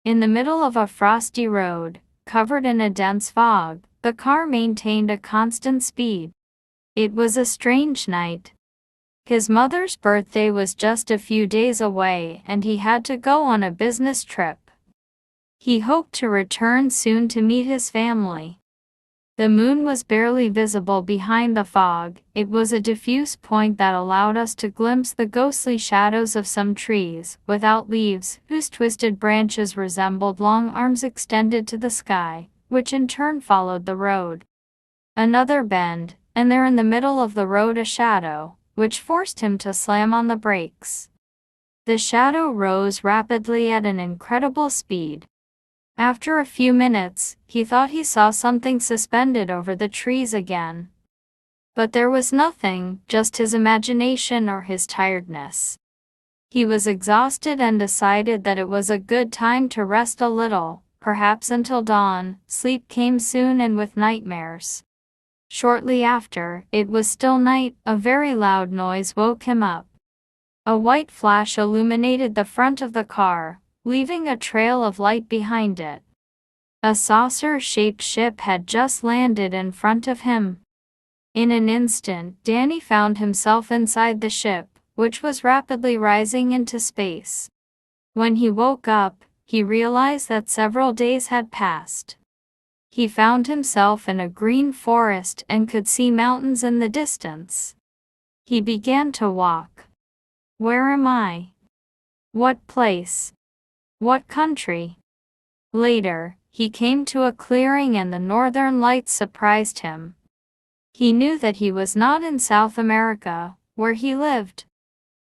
In the middle of a frosty road, covered in a dense fog, the car maintained a constant speed. It was a strange night. His mother's birthday was just a few days away and he had to go on a business trip. He hoped to return soon to meet his family. The moon was barely visible behind the fog. It was a diffuse point that allowed us to glimpse the ghostly shadows of some trees, without leaves, whose twisted branches resembled long arms extended to the sky, which in turn followed the road. Another bend, and there in the middle of the road a shadow, which forced him to slam on the brakes. The shadow rose rapidly at an incredible speed. After a few minutes, he thought he saw something suspended over the trees again. But there was nothing, just his imagination or his tiredness. He was exhausted and decided that it was a good time to rest a little, perhaps until dawn. Sleep came soon and with nightmares. Shortly after, it was still night, a very loud noise woke him up. A white flash illuminated the front of the car, leaving a trail of light behind it. A saucer-shaped ship had just landed in front of him. In an instant, Danny found himself inside the ship, which was rapidly rising into space. When he woke up, he realized that several days had passed. He found himself in a green forest and could see mountains in the distance. He began to walk. Where am I? What place? What country? Later, he came to a clearing and the northern lights surprised him. He knew that he was not in South America, where he lived.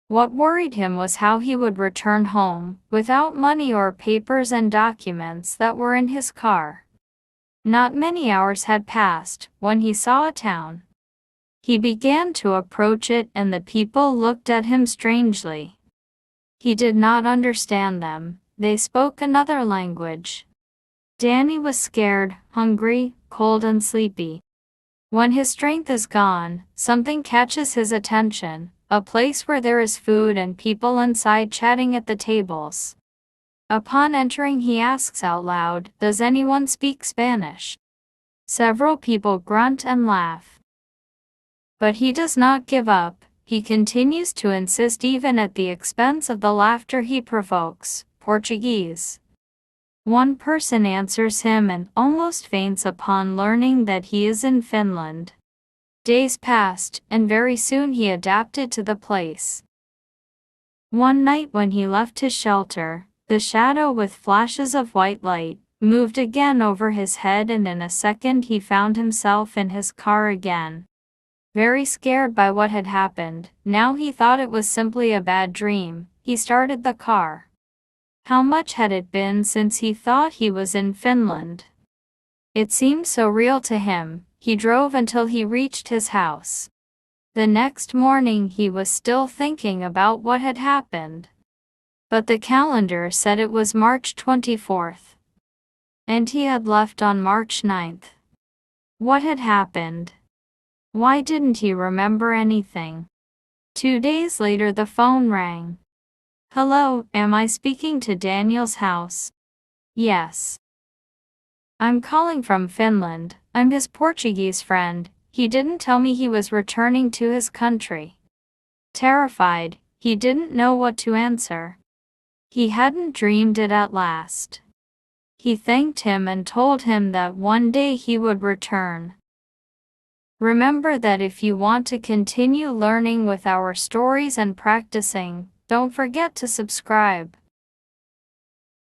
What worried him was how he would return home, without money or papers and documents that were in his car. Not many hours had passed, when he saw a town. He began to approach it and the people looked at him strangely. He did not understand them. They spoke another language. Danny was scared, hungry, cold and sleepy. When his strength is gone, something catches his attention, a place where there is food and people inside chatting at the tables. Upon entering he asks out loud, "Does anyone speak Spanish?" Several people grunt and laugh. But he does not give up. He continues to insist even at the expense of the laughter he provokes. Portuguese. One person answers him and almost faints upon learning that he is in Finland. Days passed, and very soon he adapted to the place. One night when he left his shelter, the shadow with flashes of white light moved again over his head and in a second he found himself in his car again. Very scared by what had happened, now he thought it was simply a bad dream, he started the car. How much had it been since he thought he was in Finland? It seemed so real to him. He drove until he reached his house. The next morning he was still thinking about what had happened. But the calendar said it was March 24th. And he had left on March 9th. What had happened? Why didn't he remember anything? 2 days later the phone rang. Hello, am I speaking to Daniel's house? Yes. I'm calling from Finland. I'm his Portuguese friend. He didn't tell me he was returning to his country. Terrified, he didn't know what to answer. He hadn't dreamed it at last. He thanked him and told him that one day he would return. Remember that if you want to continue learning with our stories and practicing, don't forget to subscribe.